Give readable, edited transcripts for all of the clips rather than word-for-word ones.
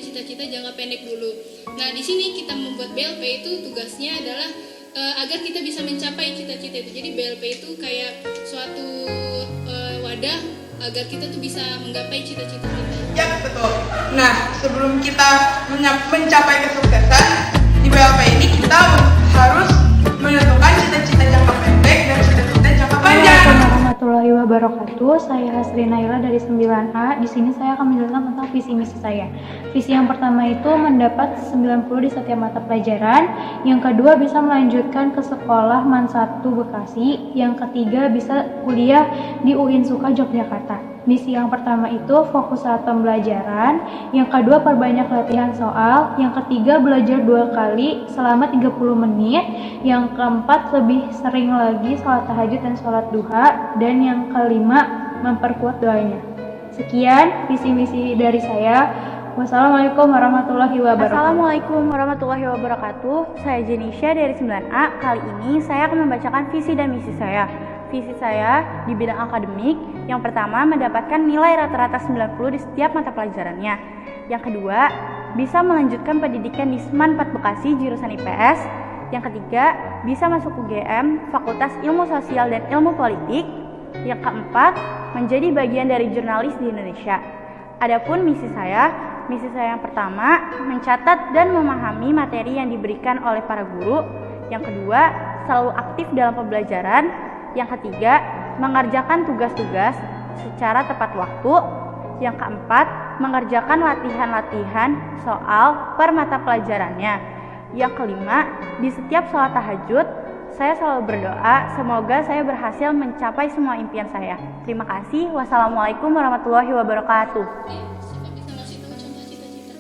cita-cita jangka pendek dulu. Nah, di sini kita membuat BLP itu tugasnya adalah agar kita bisa mencapai cita-cita itu. Jadi BLP itu kayak suatu wadah agar kita tuh bisa menggapai cita-cita kita. Ya, betul. Nah, sebelum kita mencapai kesuksesan di BLP ini, kita harus menentukan cita-cita jangka pendek dan cita-cita jangka panjang. Assalamualaikum warahmatullahi wabarakatuh. Saya Hasri Naila dari 9A. Di sini saya akan menjelaskan tentang visi misi saya. Visi yang pertama itu mendapat 90 di setiap mata pelajaran. Yang kedua bisa melanjutkan ke sekolah MAN 1 Bekasi. Yang ketiga bisa kuliah di UINSUKA Yogyakarta. Misi yang pertama itu fokus saat pembelajaran, yang kedua perbanyak latihan soal, yang ketiga belajar 2 kali selama 30 menit, yang keempat lebih sering lagi sholat tahajud dan sholat duha, dan yang kelima memperkuat doanya. Sekian visi misi dari saya. Wassalamualaikum warahmatullahi wabarakatuh. Assalamualaikum warahmatullahi wabarakatuh. Saya Jenisha dari 9A. Kali ini saya akan membacakan visi dan misi saya. Visi saya di bidang akademik, yang pertama mendapatkan nilai rata-rata 90 di setiap mata pelajarannya. Yang kedua, bisa melanjutkan pendidikan di SMAN 4 Bekasi jurusan IPS. Yang ketiga, bisa masuk UGM Fakultas Ilmu Sosial dan Ilmu Politik. Yang keempat, menjadi bagian dari jurnalis di Indonesia. Adapun misi saya yang pertama, mencatat dan memahami materi yang diberikan oleh para guru. Yang kedua, selalu aktif dalam pembelajaran. Yang ketiga, mengerjakan tugas-tugas secara tepat waktu. Yang keempat, mengerjakan latihan-latihan soal per mata pelajarannya. Yang kelima, di setiap sholat tahajud, saya selalu berdoa semoga saya berhasil mencapai semua impian saya. Terima kasih. Wassalamualaikum warahmatullahi wabarakatuh. Siapa bisa ngasih tahu contoh cita-cita?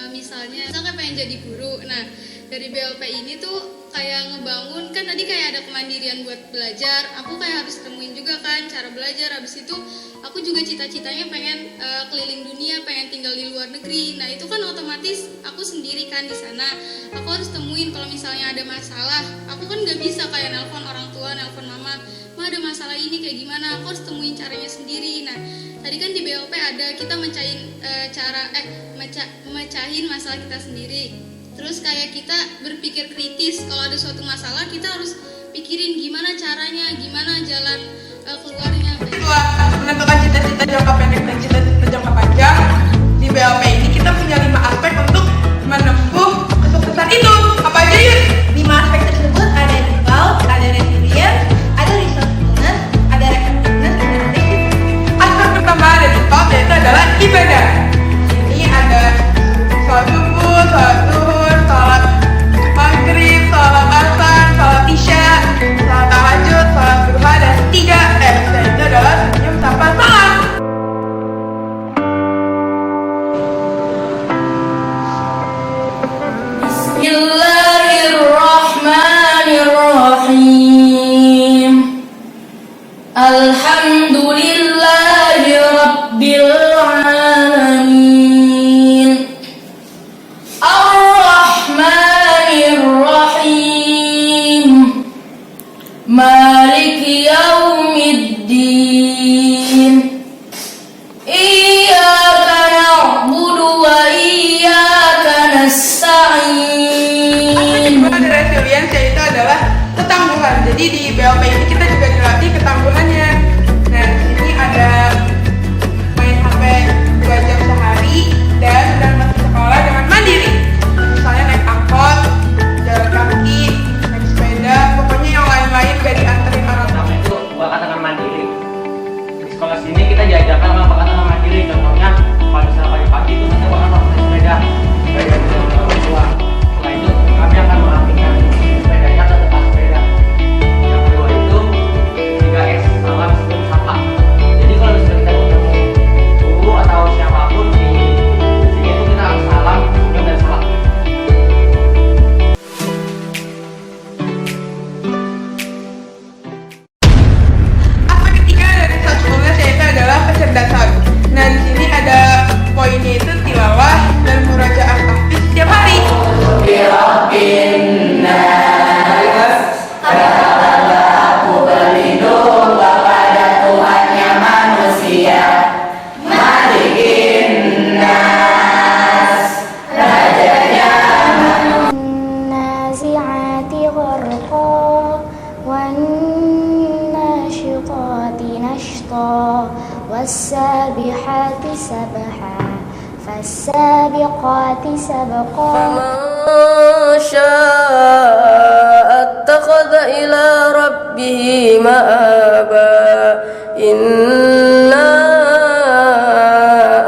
Misalnya pengen jadi guru. Nah, dari BLP ini tuh kayak ngebangun, kan tadi kayak ada kemandirian buat belajar. Aku kayak harus temuin juga kan cara belajar. Habis itu aku juga cita-citanya pengen keliling dunia, pengen tinggal di luar negeri. Nah, itu kan otomatis aku sendiri kan di sana. Aku harus temuin kalau misalnya ada masalah. Aku kan nggak bisa kayak nelpon orang tua, nelpon mama, "Ma, ada masalah ini kayak gimana?" Aku harus temuin caranya sendiri. Nah, tadi kan di BLP ada kita mecahin masalah kita sendiri. Terus kayak kita berpikir kritis, kalau ada suatu masalah kita harus pikirin gimana caranya, gimana jalan keluarnya. Setelah menentukan cita-cita jangka pendek dan cita-cita jangka panjang, di BLP ini kita punya 5 aspek untuk menempuh kesuksesan itu. Apa aja yuk? 5 aspek tersebut ada default, ada resilience, ada resourcefulness, ada effectiveness, dan efficiency. Aspek pertama ada default, yaitu adalah ibadah. Ini ada sholat subuh, sholat zuhur, sholat maghrib, sholat asar, sholat isya, sholat tahajud, sholat duha, dan dan itu adalah senyum tanpa salam. Bismillahirrahmanirrahim. Alhamdulillahi Rabbil Alamin. Ar-Rahmanir-Rahim. Maliki Yaumiddin. Iyyaka na'budu wa iyyaka nasta'in. Kedua ada resilience, yaitu adalah ketangguhan. Jadi di BLP ini kita juga dilatih ketangguhannya. Nah, di sini ada sekolah sini kita diajarkan langkah-langkah mandiri. Contohnya kalau misalnya pagi-pagi itu kita bakal pakai sepeda dari orang tua. Setelah itu kami akan merapikan sepedanya ke tempat sepeda. Yang kedua itu 3S, salam sebelum sapa. Jadi kalau misalnya kita ketemu guru atau siapapun di sini itu kita harus salam sebelum dan sapa. Aspek ketiga dari mindfulness yaitu adalah kecerdasan. Nah, di sini ada poinnya itu tilawah dan murajaah tahfiz setiap hari. النازعات غرقا والناشطات نشطا والسابحات سبحا فالسابقات سبقا شاء اتخذ إلى ربه مآبا إنا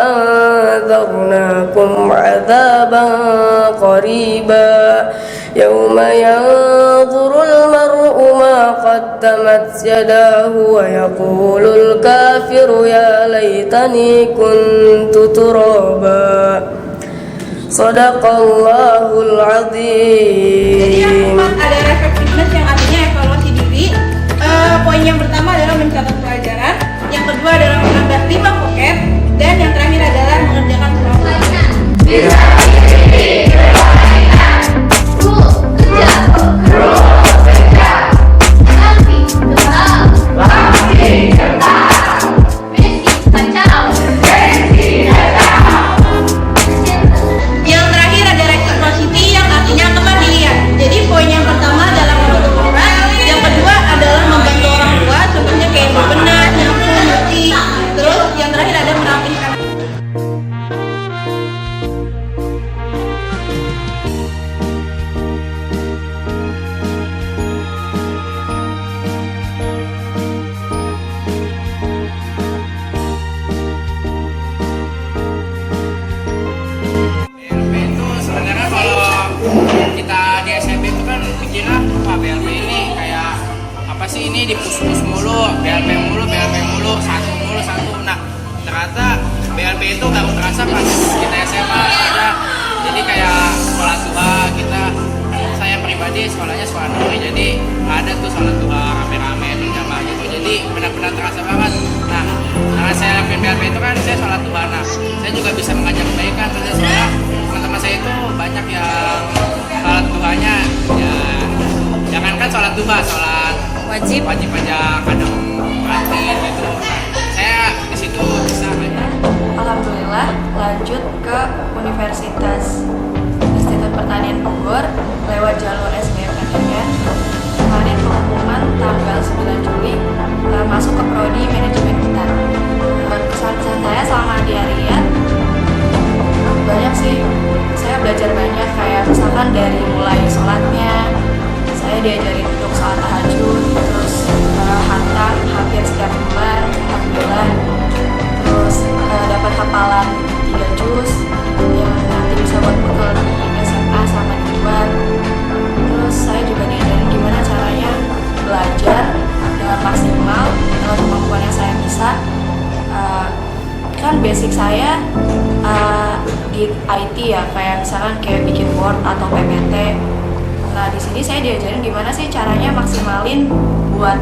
أنذرناكم عذابا قريبا يوم ينظر المرء ما قدمت يداه ويقول الكافر يا ليتني كنت ترابا صدق الله Jadi yang العظيم. keempat ada refleksiveness yang artinya evaluasi diri. Poin yang pertama adalah mencatat pelajaran, yang kedua adalah menambah 5 pocket, dan yang terakhir adalah mengerjakan kelompok. Yang terakhir ada reciprocity yang artinya kemandirian. Jadi poin yang pertama adalah membantu orang, yang kedua adalah membantu orang tua, contohnya kayak berbenah, nyapu, nyuci. Terus yang terakhir ada merapikan. BLP itu sebenarnya kalau kita di SMP itu kan mikirnya wah BLP ini kayak apa sih, ini dipus-pus mulu, BLP mulu, satu. Nah ternyata BLP itu gak terasa pas kita SMA aja. Jadi kayak sholat duha saya pribadi sekolahnya sekolah negeri, jadi ada tuh sholat duha rame-rame berjamaah gitu. Jadi benar-benar terasa banget. Nah karena saya lakuin BLP itu kan saya sholat duha. Nah saya juga bisa mengajak kebaikan. Soalnya teman-teman saya itu banyak yang sholat duhanya ya jangankan sholat duha, sholat wajib aja kadang praktis gitu. Saya di situ bisa Alhamdulillah lanjut ke Universitas Institut Pertanian Bogor lewat jalur SBMPTN. Kemarin pengumuman tanggal 9 Juli masuk ke prodi manajemen hutan. Kesan-kesan saya selama di Ariyat banyak sih. Saya belajar banyak, kayak misalkan dari mulai sholatnya saya diajarin untuk sholat tahajud, terus khatam hampir setiap bulan alhamdulillah. Terus dapat hafalan 3 juz yang nanti bisa buat bekal di SMA sama di luar. Terus saya juga diajarin gimana caranya belajar dengan maksimal dengan kemampuan yang saya bisa. Kan basic saya di IT ya, kayak misalkan kayak bikin Word atau PPT. Nah di sini saya diajarin gimana sih caranya maksimalin buat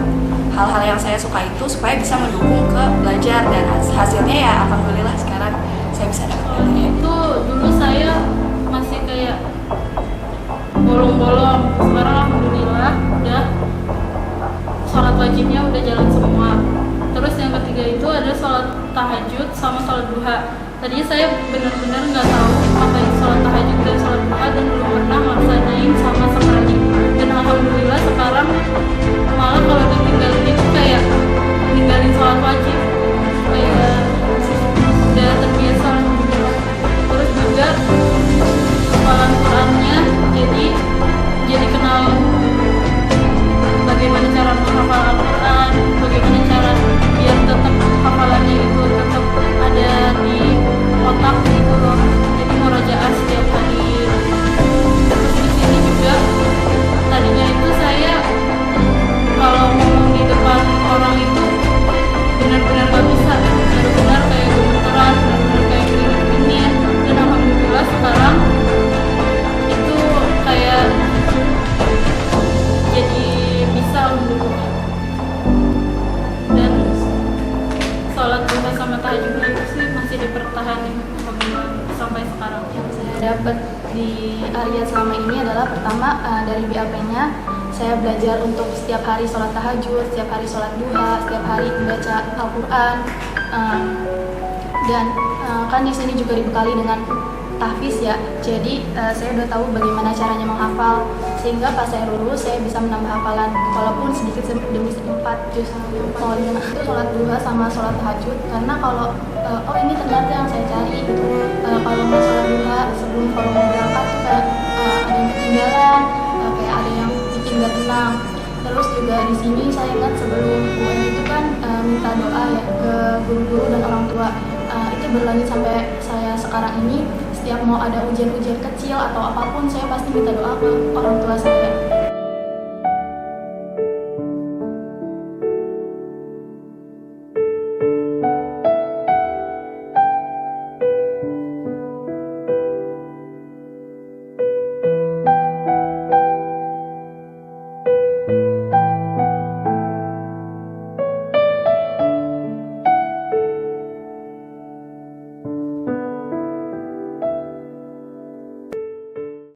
hal-hal yang saya suka itu supaya bisa mendukung ke belajar, dan hasilnya ya alhamdulillah sekarang saya bisa dapat nilai. Itu dulu saya masih kayak bolong-bolong, sekarang alhamdulillah udah sholat wajibnya udah jalan semua. Terus yang ketiga itu ada sholat tahajud sama sholat duha. Tadinya saya benar-benar nggak tahu apa itu sholat tahajud dan sholat duha, dan belum pernah melaksanain sama sekali. Dan alhamdulillah sekarang malah kalau ditinggalin itu kayak ninggalin sholat wajib, kayak udah terbiasa alhamdulillah. Terus juga hafalan Qurannya jadi kenal bagaimana cara menghafal Al-Quran, bagaimana cara biar tetap hafalan sekarang itu kayak jadi bisa untuk dan sholat duha sama tahajud itu sih masih dipertahankan sampai sekarang. Yang saya dapat di Arya selama ini adalah pertama dari BAP-nya saya belajar untuk setiap hari sholat tahajud, setiap hari sholat duha, setiap hari membaca Al-Quran, dan kan di sini juga dibekali dengan tahfiz ya. Jadi saya udah tahu bagaimana caranya menghafal, sehingga pas saya lulus saya bisa menambah hafalan walaupun sedikit demi 4 juz. Itu sholat duha sama sholat tahajud, karena kalau oh ini ternyata yang saya cari gitu. Kalau mau sholat duha sebelum kalau mau berangkat tuh kayak ada yang ketinggalan, kayak ada yang bikin gak tenang. Terus juga di sini saya ingat sebelum UN itu kan minta doa ya ke guru-guru dan orang tua. Itu berlanjut sampai saya sekarang ini, setiap mau ada ujian-ujian kecil atau apapun saya pasti minta doa ke orang tua saya.